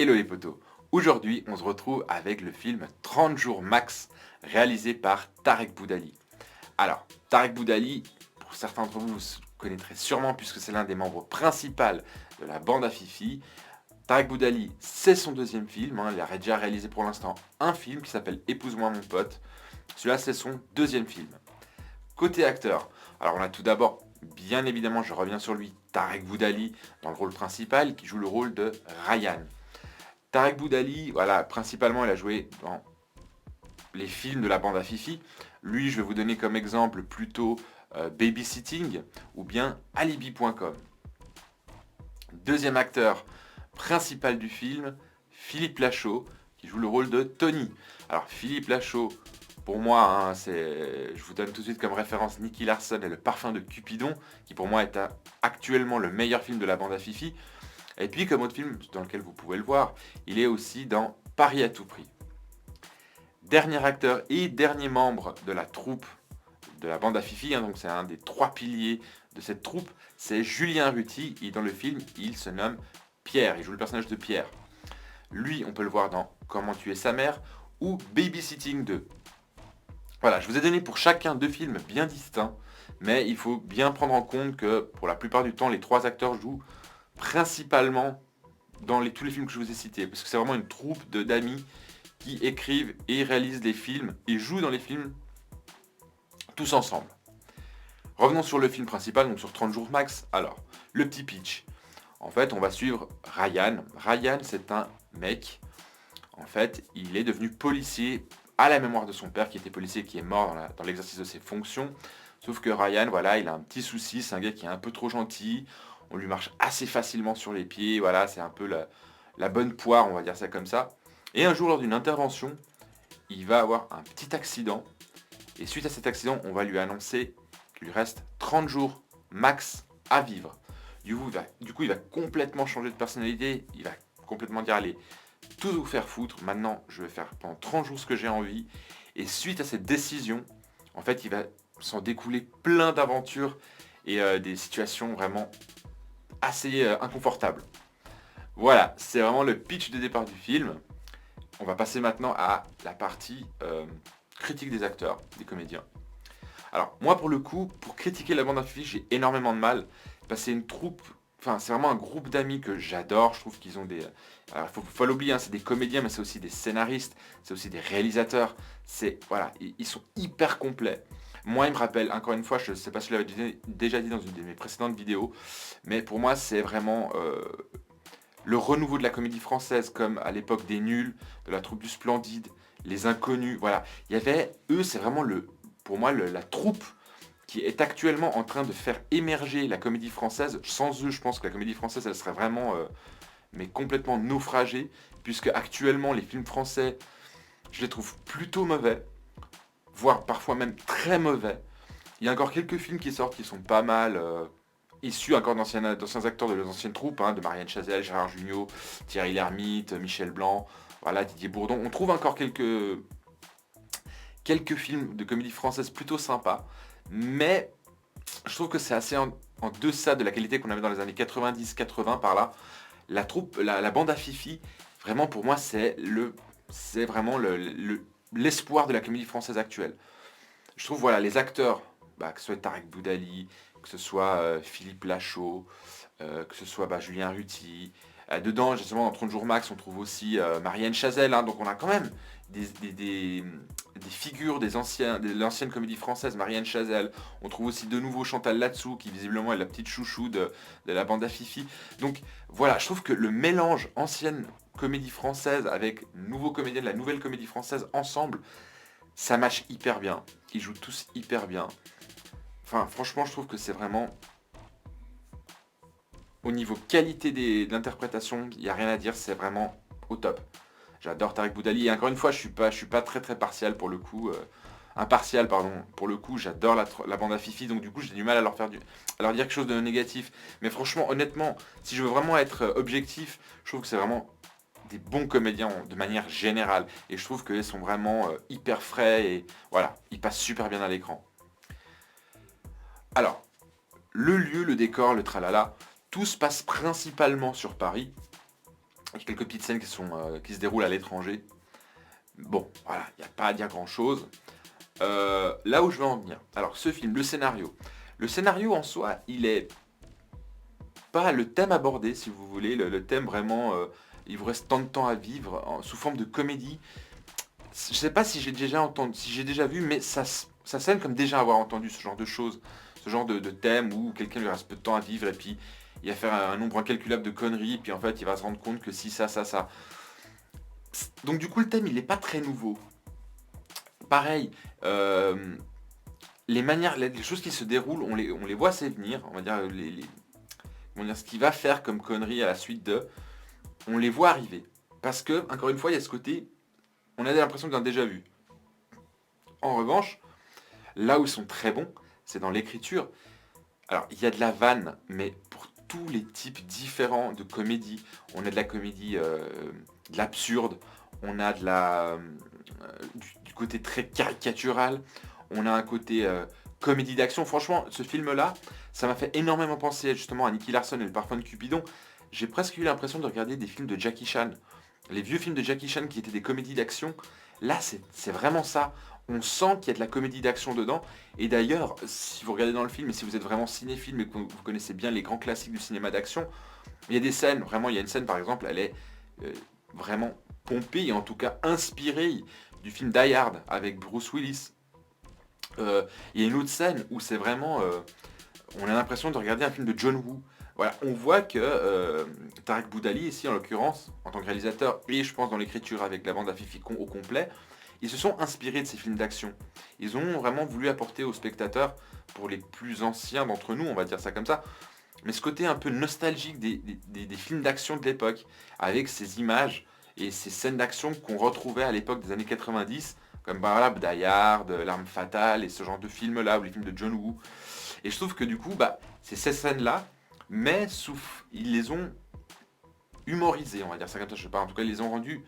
Hello les potos. Aujourd'hui, on se retrouve avec le film 30 jours max, réalisé par Tarek Boudali. Alors, Tarek Boudali, pour certains d'entre vous, vous connaîtrez sûrement puisque c'est l'un des membres principaux de la bande à Fifi. Tarek Boudali, c'est son deuxième film. Il a déjà réalisé pour l'instant un film qui s'appelle Épouse-moi mon pote. Celui-là, c'est son deuxième film. Côté acteur, alors on a tout d'abord, bien évidemment, je reviens sur lui, Tarek Boudali dans le rôle principal, qui joue le rôle de Ryan. Tarek Boudali, voilà, principalement, il a joué dans les films de la bande à Fifi. Lui, je vais vous donner comme exemple plutôt Babysitting ou bien Alibi.com. Deuxième acteur principal du film, Philippe Lachaud, qui joue le rôle de Tony. Alors, Philippe Lachaud, pour moi, je vous donne tout de suite comme référence Nicky Larson et le parfum de Cupidon, qui pour moi est actuellement le meilleur film de la bande à Fifi. Et puis, comme autre film dans lequel vous pouvez le voir, il est aussi dans Paris à tout prix. Dernier acteur et dernier membre de la troupe de la bande à Fifi, donc c'est un des trois piliers de cette troupe, c'est Julien Ruti, et dans le film, il se nomme Pierre, il joue le personnage de Pierre. Lui, on peut le voir dans Comment tuer sa mère ou Babysitting 2. Voilà, je vous ai donné pour chacun deux films bien distincts, mais il faut bien prendre en compte que pour la plupart du temps, les trois acteurs jouent principalement dans tous les films que je vous ai cités, parce que c'est vraiment une troupe d'amis qui écrivent et réalisent des films et jouent dans les films tous ensemble. Revenons sur le film principal, donc sur 30 jours max. Alors, le petit pitch. En fait, on va suivre Ryan. Ryan, c'est un mec. En fait, il est devenu policier à la mémoire de son père, qui était policier, qui est mort dans l'exercice de ses fonctions. Sauf que Ryan, voilà, il a un petit souci. C'est un gars qui est un peu trop gentil. On lui marche assez facilement sur les pieds. Voilà, c'est un peu la bonne poire, on va dire ça comme ça. Et un jour, lors d'une intervention, il va avoir un petit accident. Et suite à cet accident, on va lui annoncer qu'il lui reste 30 jours max à vivre. Du coup, il va complètement changer de personnalité. Il va complètement dire, allez, tout vous faire foutre. Maintenant, je vais faire pendant 30 jours ce que j'ai envie. Et suite à cette décision, en fait, il va s'en découler plein d'aventures et des situations vraiment assez inconfortables. Voilà, c'est vraiment le pitch de départ du film. On va passer maintenant à la partie critique des acteurs, des comédiens. Alors, moi, pour le coup, pour critiquer la bande à Fifi, j'ai énormément de mal. Parce que c'est une troupe, enfin, c'est vraiment un groupe d'amis que j'adore. Je trouve qu'ils ont des... Alors, faut l'oublier, hein, c'est des comédiens, mais c'est aussi des scénaristes, c'est aussi des réalisateurs. Voilà, ils sont hyper complets. Moi, ils me rappellent, encore une fois, je ne sais pas si je l'avais déjà dit dans une de mes précédentes vidéos, mais pour moi, c'est vraiment le renouveau de la comédie française, comme à l'époque des Nuls, de la troupe du Splendide, les Inconnus, voilà. Il y avait, eux, c'est vraiment pour moi, la troupe qui est actuellement en train de faire émerger la comédie française. Sans eux, je pense que la comédie française, elle serait vraiment, mais complètement naufragée, puisque actuellement, les films français, je les trouve plutôt mauvais, voire parfois même très mauvais. Il y a encore quelques films qui sortent qui sont pas mal, issus encore d'anciens acteurs de l'ancienne troupe, hein, de Marianne Chazelle, Gérard Jugnot, Thierry Lhermitte, Michel Blanc, voilà, Didier Bourdon. On trouve encore quelques films de comédie française plutôt sympas, mais je trouve que c'est assez en deçà de la qualité qu'on avait dans les années 90-80 par là. La troupe, la bande à Fifi, vraiment pour moi c'est vraiment l'espoir de la comédie française actuelle. Je trouve voilà les acteurs, que ce soit Tarek Boudali, que ce soit Philippe Lachaud, que ce soit Julien Ruti. Dedans, justement, dans 30 jours max, on trouve aussi Marianne Chazelle. Hein, donc on a quand même des figures de l'ancienne comédie française, Marianne Chazelle. On trouve aussi de nouveau Chantal Latsou, qui visiblement est la petite chouchou de la bande à Fifi. Donc voilà, je trouve que le mélange ancienne comédie française avec nouveaux comédiens de la nouvelle comédie française ensemble, ça match hyper bien. Ils jouent tous hyper bien. Enfin, franchement, je trouve que c'est vraiment... Au niveau qualité de l'interprétation, il n'y a rien à dire, c'est vraiment au top. J'adore Tarek Boudali, et encore une fois, je suis pas très très partial pour le coup. Impartial, pardon. Pour le coup, j'adore la bande à Fifi, donc du coup, j'ai du mal à leur dire quelque chose de négatif. Mais franchement, honnêtement, si je veux vraiment être objectif, je trouve que c'est vraiment des bons comédiens de manière générale. Et je trouve qu'ils sont vraiment hyper frais, et voilà, ils passent super bien à l'écran. Alors, le lieu, le décor, le tralala, tout se passe principalement sur Paris. Il y a quelques petites scènes qui se déroulent à l'étranger. Bon, voilà, il n'y a pas à dire grand-chose. Là où je veux en venir. Alors, ce film, le scénario. Le scénario en soi, il est pas le thème abordé, si vous voulez. Le thème vraiment, il vous reste tant de temps à vivre, sous forme de comédie. Je sais pas si j'ai déjà entendu, si j'ai déjà vu, mais ça sonne comme déjà avoir entendu ce genre de choses. Ce genre de thème où quelqu'un lui reste peu de temps à vivre et puis il va faire un nombre incalculable de conneries, et puis en fait il va se rendre compte que si, ça. Donc du coup le thème il n'est pas très nouveau. Pareil, les manières, les choses qui se déroulent, on les voit assez venir, on va dire, on va dire ce qu'il va faire comme conneries à la suite de, on les voit arriver. Parce que, encore une fois, il y a ce côté, on a l'impression d'un déjà vu. En revanche, là où ils sont très bons, c'est dans l'écriture. Alors, il y a de la vanne, mais pour tous les types différents de comédie. On a de la comédie, de l'absurde, on a du côté très caricatural, on a un côté comédie d'action. Franchement, ce film-là, ça m'a fait énormément penser justement à Nicky Larson et le parfum de Cupidon. J'ai presque eu l'impression de regarder des films de Jackie Chan. Les vieux films de Jackie Chan qui étaient des comédies d'action, là c'est vraiment ça. On sent qu'il y a de la comédie d'action dedans. Et d'ailleurs, si vous regardez dans le film, et si vous êtes vraiment cinéphile, mais que vous connaissez bien les grands classiques du cinéma d'action, il y a des scènes, vraiment, il y a une scène par exemple, elle est vraiment pompée, et en tout cas inspirée du film Die Hard avec Bruce Willis. Il y a une autre scène où c'est vraiment, on a l'impression de regarder un film de John Woo. Voilà, on voit que Tarek Boudali, ici en l'occurrence, en tant que réalisateur, et je pense dans l'écriture avec la bande à Fifi au complet, ils se sont inspirés de ces films d'action. Ils ont vraiment voulu apporter aux spectateurs, pour les plus anciens d'entre nous, on va dire ça comme ça, mais ce côté un peu nostalgique des films d'action de l'époque, avec ces images et ces scènes d'action qu'on retrouvait à l'époque des années 90, comme par là, Die Hard, L'Arme Fatale, et ce genre de films-là, ou les films de John Woo. Et je trouve que du coup, c'est ces scènes-là, mais ils les ont humorisées, on va dire ça comme ça, je sais pas, en tout cas, ils les ont rendus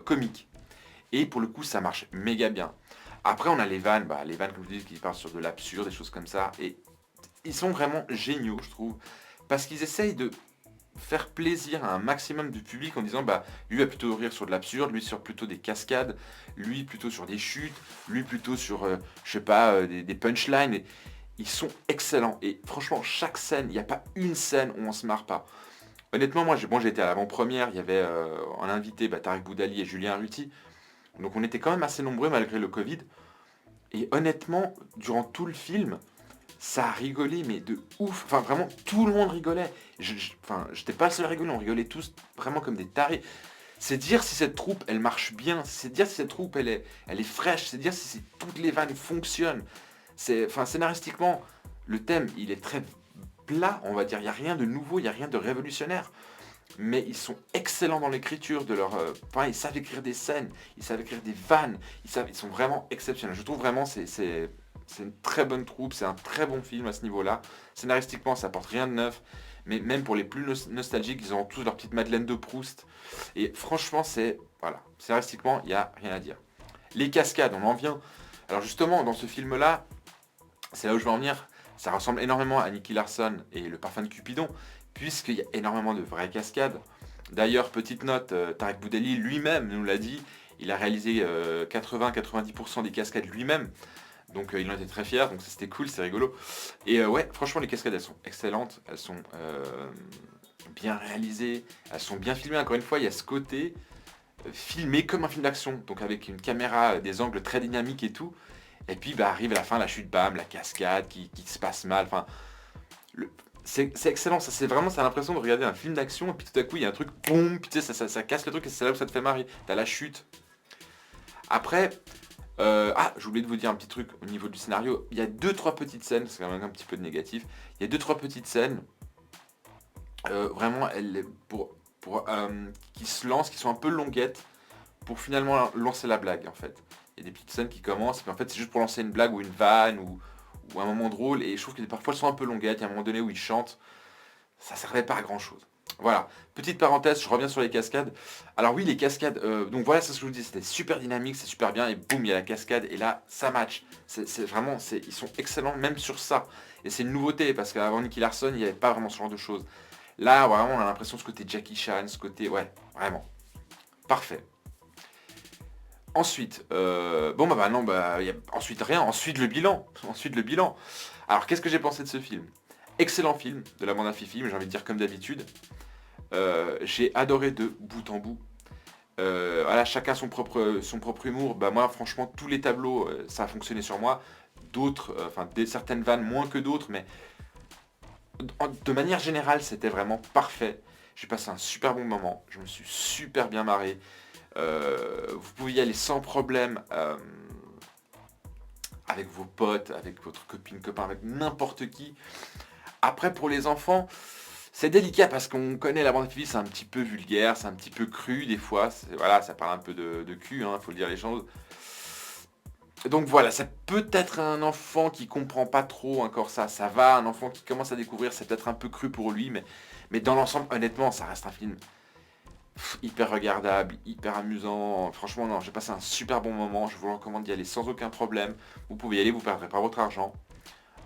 comiques. Et pour le coup, ça marche méga bien. Après, on a les vannes, comme je vous dis, qui partent sur de l'absurde, des choses comme ça, et ils sont vraiment géniaux, je trouve, parce qu'ils essayent de faire plaisir à un maximum du public en disant lui va plutôt rire sur de l'absurde, lui sur plutôt des cascades, lui plutôt sur des chutes, lui plutôt sur je sais pas des punchlines. Et ils sont excellents et franchement chaque scène, il n'y a pas une scène où on se marre pas. Honnêtement moi j'ai été à l'avant-première, il y avait en invité Tarek Boudali et Julien Ruti, donc on était quand même assez nombreux malgré le Covid. Et honnêtement durant tout le film ça a rigolé, mais de ouf. Enfin, vraiment, tout le monde rigolait. J'étais pas le seul à rigoler, on rigolait tous vraiment comme des tarés. C'est dire si cette troupe, elle marche bien. C'est dire si cette troupe, elle est fraîche. C'est dire si toutes les vannes fonctionnent. Scénaristiquement, le thème, il est très plat, on va dire. Il n'y a rien de nouveau, il n'y a rien de révolutionnaire. Mais ils sont excellents dans l'écriture de leur. Ils savent écrire des scènes, ils savent écrire des vannes. Ils sont vraiment exceptionnels. Je trouve vraiment c'est une très bonne troupe, c'est un très bon film à ce niveau-là. Scénaristiquement, ça apporte rien de neuf, mais même pour les plus nostalgiques, ils ont tous leur petite Madeleine de Proust. Et franchement, voilà, scénaristiquement, il n'y a rien à dire. Les cascades, on en vient. Alors justement, dans ce film-là, c'est là où je veux en venir, ça ressemble énormément à Nicky Larson et Le Parfum de Cupidon, puisqu'il y a énormément de vraies cascades. D'ailleurs, petite note, Tarek Boudali lui-même nous l'a dit, il a réalisé 80-90% des cascades lui-même. Donc il en était très fier, donc ça c'était cool, c'est rigolo. Et ouais, franchement les cascades elles sont excellentes, elles sont bien réalisées, elles sont bien filmées. Encore une fois, il y a ce côté filmé comme un film d'action, donc avec une caméra, des angles très dynamiques et tout. Et puis arrive à la fin la chute, bam, la cascade qui se passe mal. Enfin, c'est excellent, ça c'est vraiment, ça a l'impression de regarder un film d'action et puis tout à coup il y a un truc, boum, puis tu sais, ça casse le truc et c'est là où ça te fait marrer. T'as la chute. Après, j'ai oublié de vous dire un petit truc au niveau du scénario. Il y a 2-3 petites scènes, c'est quand même un petit peu de négatif. Il y a 2-3 petites scènes, vraiment, qui se lancent, qui sont un peu longuettes, pour finalement lancer la blague en fait. Il y a des petites scènes qui commencent, mais en fait c'est juste pour lancer une blague ou une vanne ou un moment drôle, et je trouve que parfois elles sont un peu longuettes. Il y a un moment donné où ils chantent, ça servait pas à grand chose. Voilà, petite parenthèse, je reviens sur les cascades. Alors oui, les cascades, donc voilà, c'est ce que je vous dis, c'était super dynamique, c'est super bien, et boum, il y a la cascade, et là, ça match. C'est vraiment, ils sont excellents même sur ça. Et c'est une nouveauté, parce qu'avant Nicky Larson, il n'y avait pas vraiment ce genre de choses. Là, vraiment, on a l'impression de ce côté Jackie Chan, ce côté... Ouais, vraiment. Parfait. Ensuite, bon bah non, bah, y a ensuite rien, ensuite le bilan. Ensuite le bilan. Alors, qu'est-ce que j'ai pensé de ce film? Excellent film de la bande à Fifi, mais j'ai envie de dire comme d'habitude. J'ai adoré de bout en bout. Voilà, chacun son propre humour. Bah moi, franchement, tous les tableaux, ça a fonctionné sur moi. D'autres, enfin, certaines vannes moins que d'autres, mais de manière générale, c'était vraiment parfait. J'ai passé un super bon moment. Je me suis super bien marré. Vous pouvez y aller sans problème avec vos potes, avec votre copine, copain, avec n'importe qui. Après, pour les enfants, c'est délicat parce qu'on connaît la bande à Fifi, c'est un petit peu vulgaire, c'est un petit peu cru des fois. Voilà, ça parle un peu de cul, hein, faut le dire les choses. Donc voilà, ça peut être un enfant qui comprend pas trop encore ça. Ça va, un enfant qui commence à découvrir, c'est peut-être un peu cru pour lui, mais dans l'ensemble, honnêtement, ça reste un film hyper regardable, hyper amusant. Franchement, non, j'ai passé un super bon moment. Je vous recommande d'y aller sans aucun problème. Vous pouvez y aller, vous perdrez pas votre argent.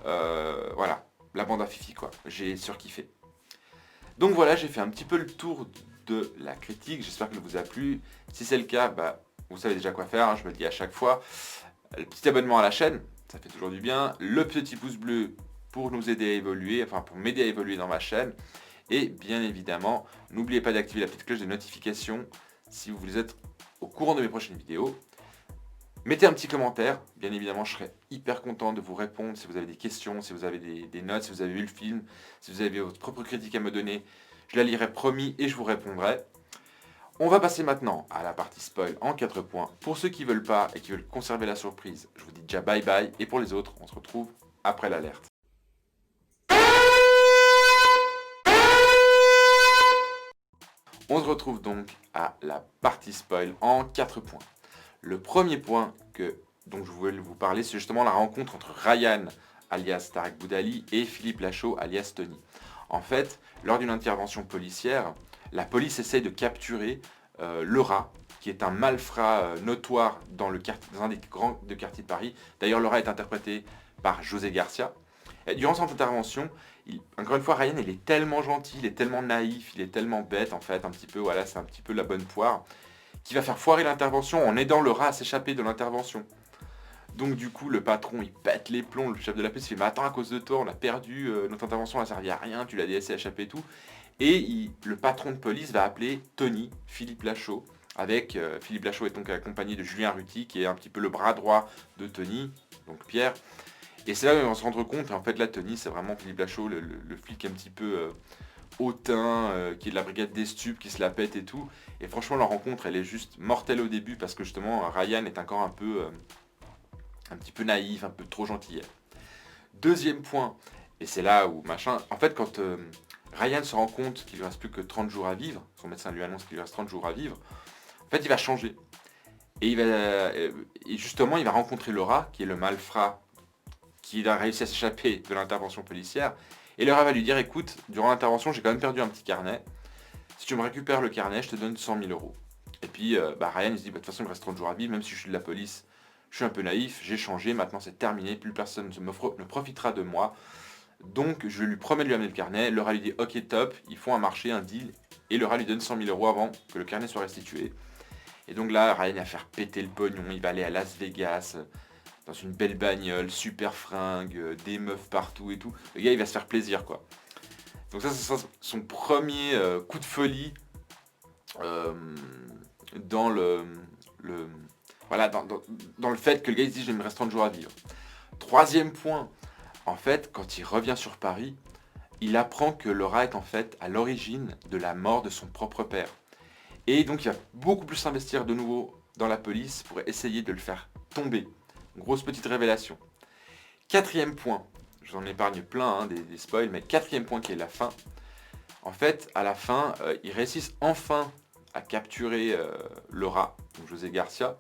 Voilà, la bande à Fifi, quoi. J'ai surkiffé. Donc voilà, j'ai fait un petit peu le tour de la critique. J'espère qu'elle vous a plu. Si c'est le cas, bah, vous savez déjà quoi faire, hein, je me le dis à chaque fois. Le petit abonnement à la chaîne, ça fait toujours du bien. Le petit pouce bleu pour nous aider à évoluer, enfin pour m'aider à évoluer dans ma chaîne. Et bien évidemment, n'oubliez pas d'activer la petite cloche de notification si vous voulez être au courant de mes prochaines vidéos. Mettez un petit commentaire, bien évidemment je serai hyper content de vous répondre si vous avez des questions, si vous avez des notes, si vous avez vu le film, si vous avez votre propre critique à me donner. Je la lirai promis et je vous répondrai. On va passer maintenant à la partie spoil en 4 points. Pour ceux qui ne veulent pas et qui veulent conserver la surprise, je vous dis déjà bye bye. Et pour les autres, on se retrouve après l'alerte. On se retrouve donc à la partie spoil en 4 points. Le premier point dont je voulais vous parler, c'est justement la rencontre entre Ryan, alias Tarek Boudali, et Philippe Lachaud, alias Tony. En fait, lors d'une intervention policière, la police essaye de capturer le rat, qui est un malfrat notoire dans un des grands quartiers de Paris. D'ailleurs, le rat est interprété par José Garcia. Et durant cette intervention, encore une fois, Ryan, il est tellement gentil, il est tellement naïf, il est tellement bête, en fait, un petit peu, voilà, c'est un petit peu la bonne poire, qui va faire foirer l'intervention en aidant le rat à s'échapper de l'intervention. Donc du coup, le patron, il pète les plombs, le chef de la police fait « Mais attends, à cause de toi, on a perdu, notre intervention n'a servi à rien, tu l'as laissé échapper et tout. » Et le patron de police va appeler Tony, Philippe Lachaud, avec Philippe Lachaud est donc accompagné de Julien Ruti, qui est un petit peu le bras droit de Tony, donc Pierre. Et c'est là où on va se rendre compte, et en fait là, Tony, c'est vraiment Philippe Lachaud, le flic un petit peu hautain, qui est de la brigade des stupes, qui se la pète et tout. Et franchement, la rencontre, elle est juste mortelle au début, parce que justement, Ryan est encore un petit peu naïf, un peu trop gentillet. Deuxième point, et c'est là où machin, en fait quand Ryan se rend compte qu'il ne lui reste plus que 30 jours à vivre, son médecin lui annonce qu'il lui reste 30 jours à vivre, en fait il va changer. Et, et justement il va rencontrer Laura, qui est le malfrat, qui a réussi à s'échapper de l'intervention policière, et Laura va lui dire, écoute, durant l'intervention j'ai quand même perdu un petit carnet, si tu me récupères le carnet, je te donne 100 000 euros. Et puis Ryan il se dit, de toute façon il me reste 30 jours à vivre, même si je suis de la police, je suis un peu naïf, j'ai changé, maintenant c'est terminé, plus personne ne profitera de moi. Donc je lui promets de lui amener le carnet, le rat lui dit ok top, ils font un marché, un deal, et le rat lui donne 100 000 euros avant que le carnet soit restitué. Et donc là, Ryan va faire péter le pognon, il va aller à Las Vegas, dans une belle bagnole, super fringue, des meufs partout et tout. Le gars il va se faire plaisir quoi. Donc ça c'est son premier coup de folie dans voilà, dans le fait que le gars il se dit il me reste 30 jours à vivre. Troisième point, en fait, quand il revient sur Paris, il apprend que Laura est en fait à l'origine de la mort de son propre père. Et donc il va beaucoup plus s'investir de nouveau dans la police pour essayer de le faire tomber. Grosse petite révélation. Quatrième point, je vous en épargne plein hein, des spoils, mais quatrième point qui est la fin. En fait, à la fin, ils réussissent enfin à capturer Laura, donc José Garcia.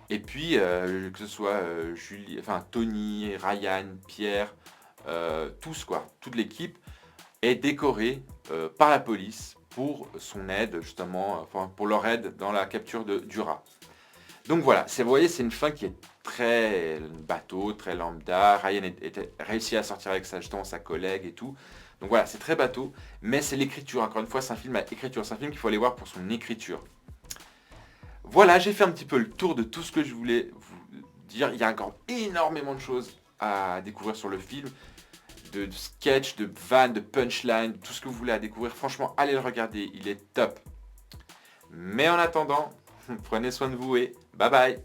Et puis, que ce soit Tony, Ryan, Pierre, tous quoi, toute l'équipe est décorée par la police pour son aide justement, pour leur aide dans la capture du rat. Donc voilà, vous voyez, c'est une fin qui est très bateau, très lambda. Ryan était réussi à sortir avec justement sa collègue et tout. Donc voilà, c'est très bateau, mais c'est l'écriture. Encore une fois, c'est un film à écriture. C'est un film qu'il faut aller voir pour son écriture. Voilà, j'ai fait un petit peu le tour de tout ce que je voulais vous dire. Il y a encore énormément de choses à découvrir sur le film. De sketch, de vannes, de punchline, tout ce que vous voulez à découvrir. Franchement, allez le regarder, il est top. Mais en attendant, prenez soin de vous et bye bye.